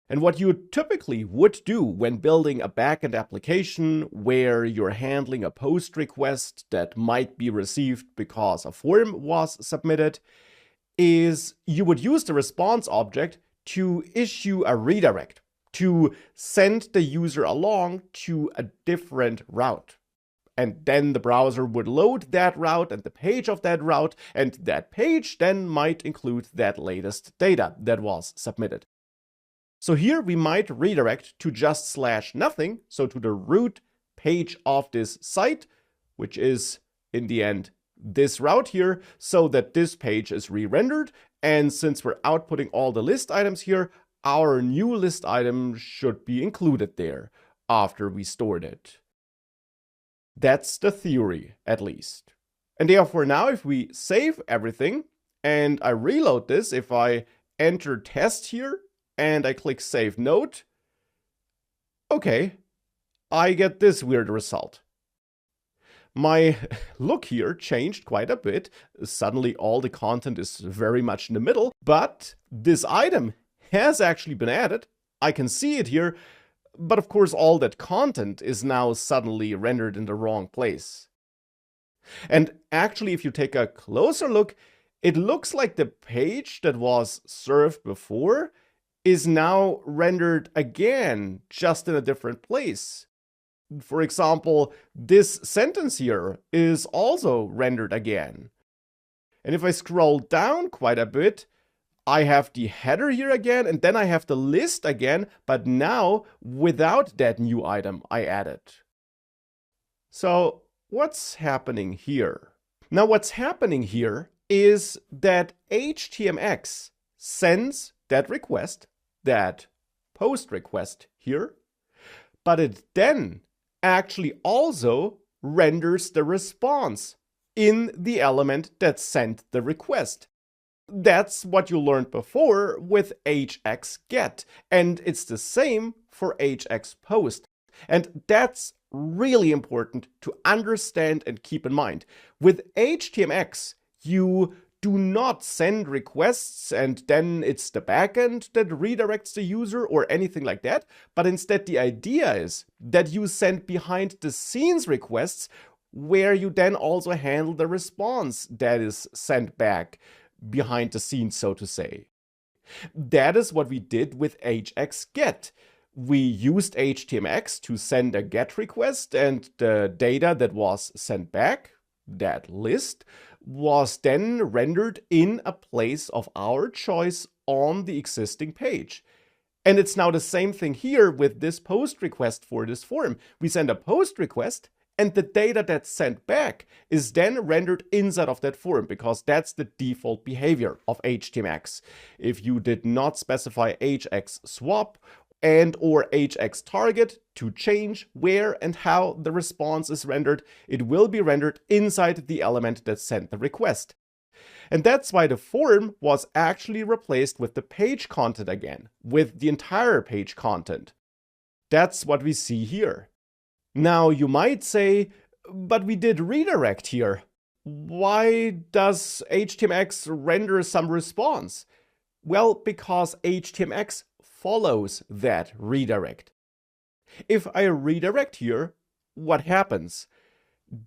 And what you typically would do when building a backend application where you're handling a post request that might be received because a form was submitted is you would use the response object to issue a redirect, to send the user along to a different route. And then the browser would load that route and the page of that route, and that page then might include that latest data that was submitted. So here we might redirect to just /nothing, so to the root page of this site, which is in the end this route here, so that this page is re-rendered. And since we're outputting all the list items here, our new list item should be included there after we stored it. That's the theory, at least. And therefore now if we save everything and I reload this, if I enter test here and I click save note, okay, I get this weird result. My look here changed quite a bit. Suddenly all the content is very much in the middle, but this item has actually been added. I can see it here, but of course all that content is now suddenly rendered in the wrong place. And actually, if you take a closer look, it looks like the page that was served before is now rendered again, just in a different place. For example, this sentence here is also rendered again. And if I scroll down quite a bit, I have the header here again, and then I have the list again, but now without that new item I added. So what's happening here? Now what's happening here is that HTMX sends that request, that post request here, but it then actually also renders the response in the element that sent the request. That's what you learned before with hxget, and it's the same for hxpost. And that's really important to understand and keep in mind. With HTMX, you do not send requests and then it's the backend that redirects the user or anything like that, but instead the idea is that you send behind the scenes requests where you then also handle the response that is sent back behind the scenes, so to say. That is what we did with hxget. We used HTMX to send a GET request, and the data that was sent back, that list, was then rendered in a place of our choice on the existing page. And it's now the same thing here with this post request for this form. We send a post request, and the data that's sent back is then rendered inside of that form, because that's the default behavior of HTMX. If you did not specify hxswap and or hxtarget to change where and how the response is rendered, it will be rendered inside the element that sent the request. And that's why the form was actually replaced with the page content again, with the entire page content. That's what we see here. Now you might say, but we did redirect here. Why does HTMX render some response? Well, because HTMX follows that redirect. If I redirect here, what happens?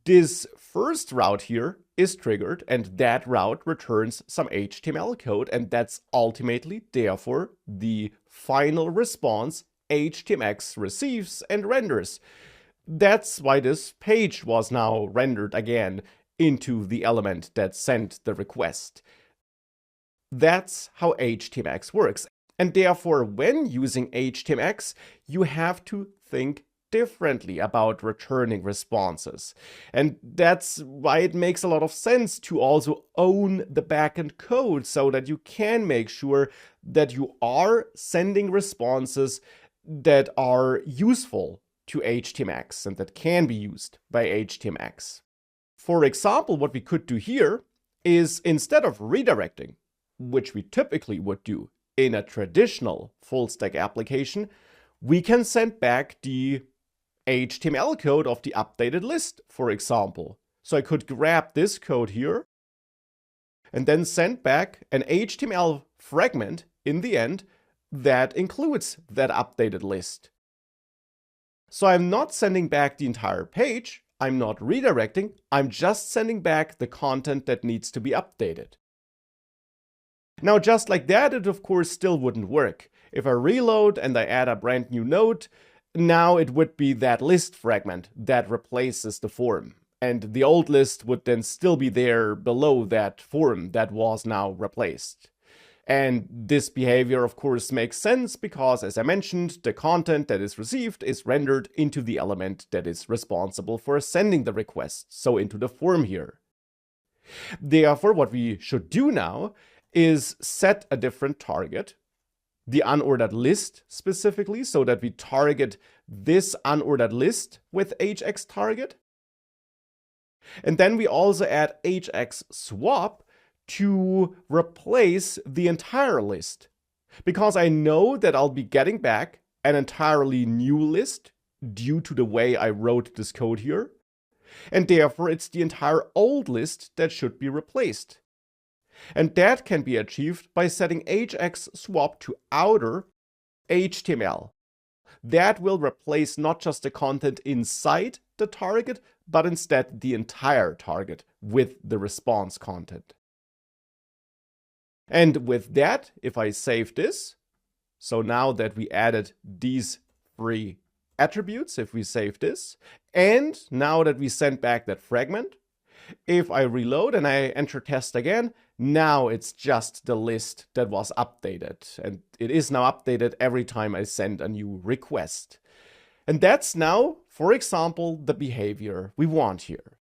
This first route here is triggered, and that route returns some HTML code, and that's ultimately, therefore, the final response HTMX receives and renders. That's why this page was now rendered again into the element that sent the request. That's how HTMX works. And therefore, when using HTMX, you have to think differently about returning responses. And that's why it makes a lot of sense to also own the backend code, so that you can make sure that you are sending responses that are useful to HTMX and that can be used by HTMX. For example, what we could do here is, instead of redirecting, which we typically would do in a traditional full-stack application, we can send back the HTML code of the updated list, for example. So I could grab this code here and then send back an HTML fragment in the end that includes that updated list. So I'm not sending back the entire page, I'm not redirecting, I'm just sending back the content that needs to be updated. Now, just like that, it of course still wouldn't work. If I reload and I add a brand new node, now it would be that list fragment that replaces the form. And the old list would then still be there below that form that was now replaced. And this behavior, of course, makes sense because, as I mentioned, the content that is received is rendered into the element that is responsible for sending the request, so into the form here. Therefore, what we should do now is set a different target, the unordered list specifically, so that we target this unordered list with HX target. And then we also add HX swap to replace the entire list, because I know that I'll be getting back an entirely new list due to the way I wrote this code here, and therefore it's the entire old list that should be replaced. And that can be achieved by setting HX swap to outer HTML. That will replace not just the content inside the target, but instead the entire target with the response content. And with that, if I save this, so now that we added these three attributes, if we save this, and now that we sent back that fragment, if I reload and I enter test again, now it's just the list that was updated. And it is now updated every time I send a new request. And that's now, for example, the behavior we want here.